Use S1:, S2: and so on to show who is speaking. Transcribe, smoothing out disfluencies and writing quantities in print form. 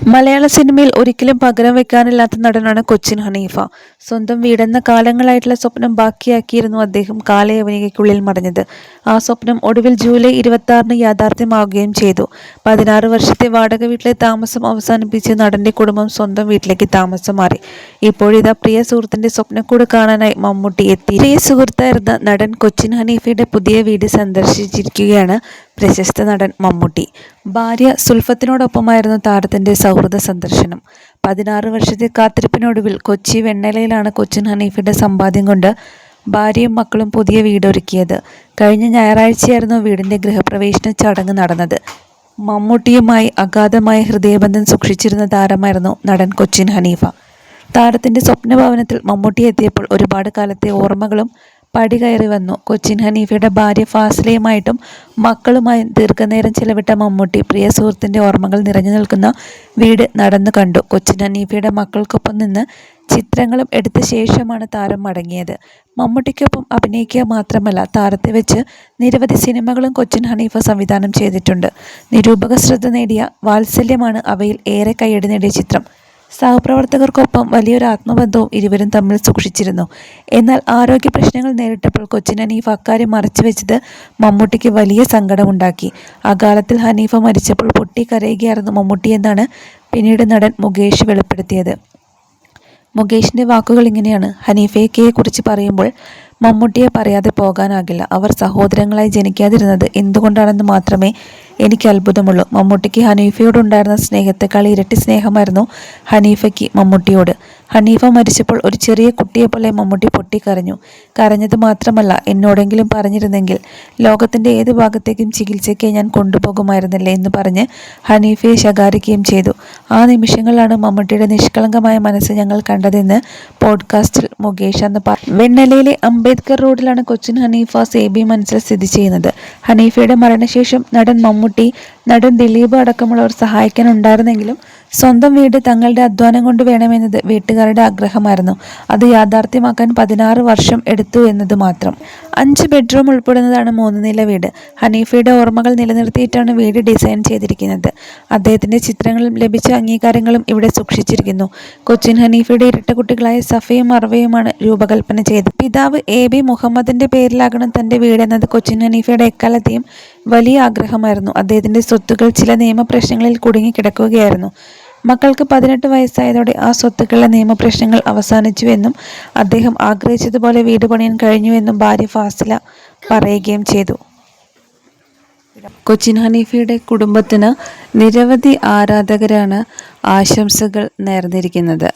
S1: മലയാള സിനിമയിൽ ഒരിക്കലും പകരം വെക്കാനില്ലാത്ത നടനാണ് കൊച്ചിൻ ഹനീഫ. സ്വന്തം വീടെന്ന കാലങ്ങളായിട്ടുള്ള സ്വപ്നം ബാക്കിയാക്കിയിരുന്നു അദ്ദേഹം കാലയവനികയ്ക്കുള്ളിൽ മടഞ്ഞത്. ആ സ്വപ്നം ഒടുവിൽ ജൂലൈ 26-ന് യാഥാർത്ഥ്യമാവുകയും ചെയ്തു. 16 വർഷത്തെ വാടക വീട്ടിലെ താമസം അവസാനിപ്പിച്ച് നടന്റെ കുടുംബം സ്വന്തം വീട്ടിലേക്ക് താമസം മാറി. ഇപ്പോഴിതാ പ്രിയ സുഹൃത്തിന്റെ സ്വപ്നക്കൂട് കാണാനായി മമ്മൂട്ടി എത്തി. പ്രിയ സുഹൃത്തായിരുന്ന നടൻ കൊച്ചിൻ ഹനീഫയുടെ പുതിയ വീട് സന്ദർശിച്ചിരിക്കുകയാണ് പ്രശസ്ത നടൻ മമ്മൂട്ടി. ഭാര്യ സുൽഫത്തിനോടൊപ്പമായിരുന്നു താരത്തിന്റെ സൗഹൃദ സന്ദർശനം. 16 വർഷത്തെ കാത്തിരിപ്പിനൊടുവിൽ കൊച്ചി വെണ്ണലയിലാണ് കൊച്ചിൻ ഹനീഫയുടെ സമ്പാദ്യം കൊണ്ട് ഭാര്യയും മക്കളും പുതിയ വീടൊരുക്കിയത്. കഴിഞ്ഞ ഞായറാഴ്ചയായിരുന്നു വീടിന്റെ ഗൃഹപ്രവേശന ചടങ്ങ് നടന്നത്. മമ്മൂട്ടിയുമായി അഗാധമായ ഹൃദയബന്ധം സൂക്ഷിച്ചിരുന്ന താരമായിരുന്നു നടൻ കൊച്ചിൻ ഹനീഫ. താരത്തിന്റെ സ്വപ്നഭവനത്തിൽ മമ്മൂട്ടി എത്തിയപ്പോൾ ഒരുപാട് കാലത്തെ ഓർമ്മകളും പടികയറി വന്നു. കൊച്ചിൻ ഹനീഫയുടെ ഭാര്യ ഫാസിലയുമായിട്ടും മക്കളുമായും ദീർഘനേരം ചെലവിട്ട മമ്മൂട്ടി പ്രിയ സുഹൃത്തിന്റെ ഓർമ്മകൾ നിറഞ്ഞു നിൽക്കുന്ന വീട് നടന്നു കണ്ടു. കൊച്ചിൻ ഹനീഫയുടെ മക്കൾക്കൊപ്പം നിന്ന് ചിത്രങ്ങളും എടുത്ത ശേഷമാണ് താരം മടങ്ങിയത്. മമ്മൂട്ടിക്കൊപ്പം അഭിനയിക്കുക മാത്രമല്ല, താരത്തെ വെച്ച് നിരവധി സിനിമകളും കൊച്ചിൻ ഹനീഫ സംവിധാനം ചെയ്തിട്ടുണ്ട്. നിരൂപക ശ്രദ്ധ നേടിയ വാത്സല്യമാണ് അവയിൽ ഏറെ കയ്യടി നേടിയ ചിത്രം. സഹപ്രവർത്തകർക്കൊപ്പം വലിയൊരു ആത്മബന്ധവും ഇരുവരും തമ്മിൽ സൂക്ഷിച്ചിരുന്നു. എന്നാൽ ആരോഗ്യ പ്രശ്നങ്ങൾ നേരിട്ടപ്പോൾ കൊച്ചിൻ ഹനീഫ അക്കാര്യം മറച്ചുവെച്ചത് മമ്മൂട്ടിക്ക് വലിയ സങ്കടമുണ്ടാക്കി. അകാലത്തിൽ ഹനീഫ മരിച്ചപ്പോൾ പൊട്ടിക്കരയുകയായിരുന്നു മമ്മൂട്ടി എന്നാണ് പിന്നീട് നടൻ മുകേഷ് വെളിപ്പെടുത്തിയത്. മുകേഷിന്റെ വാക്കുകൾ ഇങ്ങനെയാണ്: ഹനീഫയെ കുറിച്ച് പറയുമ്പോൾ മമ്മൂട്ടിയെ പറയാതെ പോകാനാകില്ല. അവർ സഹോദരങ്ങളായി ജനിക്കാതിരുന്നത് എന്തുകൊണ്ടാണെന്ന് മാത്രമേ എനിക്ക് അത്ഭുതമുള്ളൂ. മമ്മൂട്ടിക്ക് ഹനീഫയോടുണ്ടായിരുന്ന സ്നേഹത്തെക്കാൾ ഇരട്ടി സ്നേഹമായിരുന്നു ഹനീഫയ്ക്ക് മമ്മൂട്ടിയോട്. ഹനീഫ മരിച്ചപ്പോൾ ഒരു ചെറിയ കുട്ടിയെപ്പോലെ മമ്മൂട്ടി പൊട്ടിക്കരഞ്ഞു. കരഞ്ഞത് മാത്രമല്ല, എന്നോടെങ്കിലും പറഞ്ഞിരുന്നെങ്കിൽ ലോകത്തിന്റെ ഏത് ഭാഗത്തേക്കും ചികിത്സയ്ക്ക് ഞാൻ കൊണ്ടുപോകുമായിരുന്നില്ലേ എന്ന് പറഞ്ഞ് ഹനീഫയെ ശകാരിക്കുകയും ചെയ്തു. ആ നിമിഷങ്ങളിലാണ് മമ്മൂട്ടിയുടെ നിഷ്കളങ്കമായ മനസ്സ് ഞങ്ങൾ കണ്ടതെന്ന് പോഡ്കാസ്റ്റിൽ മുകേഷ് അന്ന് പറഞ്ഞു. വെണ്ണലയിലെ അംബേദ്കർ റോഡിലാണ് കൊച്ചിൻ ഹനീഫ സേബി മനസ്സിൽ സ്ഥിതി ചെയ്യുന്നത്. ഹനീഫയുടെ മരണശേഷം നടൻ മമ്മൂട്ടി, നടൻ ദിലീപ് അടക്കമുള്ളവർ സഹായിക്കാനുണ്ടായിരുന്നെങ്കിലും സ്വന്തം വീട് തങ്ങളുടെ അധ്വാനം കൊണ്ട് വേണമെന്നത് വീട്ടുകാരുടെ ആഗ്രഹമായിരുന്നു. അത് യാഥാർത്ഥ്യമാക്കാൻ 16 വർഷം എടുത്തു എന്നത് മാത്രം. 5 ബെഡ്റൂം ഉൾപ്പെടുന്നതാണ് 3 നില വീട്. ഹനീഫയുടെ ഓർമ്മകൾ നിലനിർത്തിയിട്ടാണ് വീട് ഡിസൈൻ ചെയ്തിരിക്കുന്നത്. അദ്ദേഹത്തിന്റെ ചിത്രങ്ങളും ലഭിച്ച അംഗീകാരങ്ങളും ഇവിടെ സൂക്ഷിച്ചിരിക്കുന്നു. കൊച്ചിൻ ഹനീഫയുടെ ഇരട്ട കുട്ടികളായ സഫയും അർവയുമാണ് രൂപകൽപ്പന ചെയ്തത്. പിതാവ് AB മുഹമ്മദിന്റെ പേരിലാകണം തന്റെ വീടെന്നത് കൊച്ചിൻ ഹനീഫയുടെ എക്കാലത്തെയും വലിയ ആഗ്രഹമായിരുന്നു. അദ്ദേഹത്തിന്റെ സ്വത്തുക്കൾ ചില നിയമപ്രശ്നങ്ങളിൽ കുടുങ്ങിക്കിടക്കുകയായിരുന്നു. മക്കൾക്ക് 18 വയസ്സായതോടെ ആ സ്വത്തുക്കളുടെ നിയമപ്രശ്നങ്ങൾ അവസാനിച്ചുവെന്നും അദ്ദേഹം ആഗ്രഹിച്ചതുപോലെ വീട് പണിയാൻ കഴിഞ്ഞുവെന്നും ഭാര്യ ഫാസില പറയുകയും ചെയ്തു. കൊച്ചിൻ ഹനീഫയുടെ കുടുംബത്തിന് നിരവധി ആരാധകരാണ് ആശംസകൾ നേർന്നിരിക്കുന്നത്.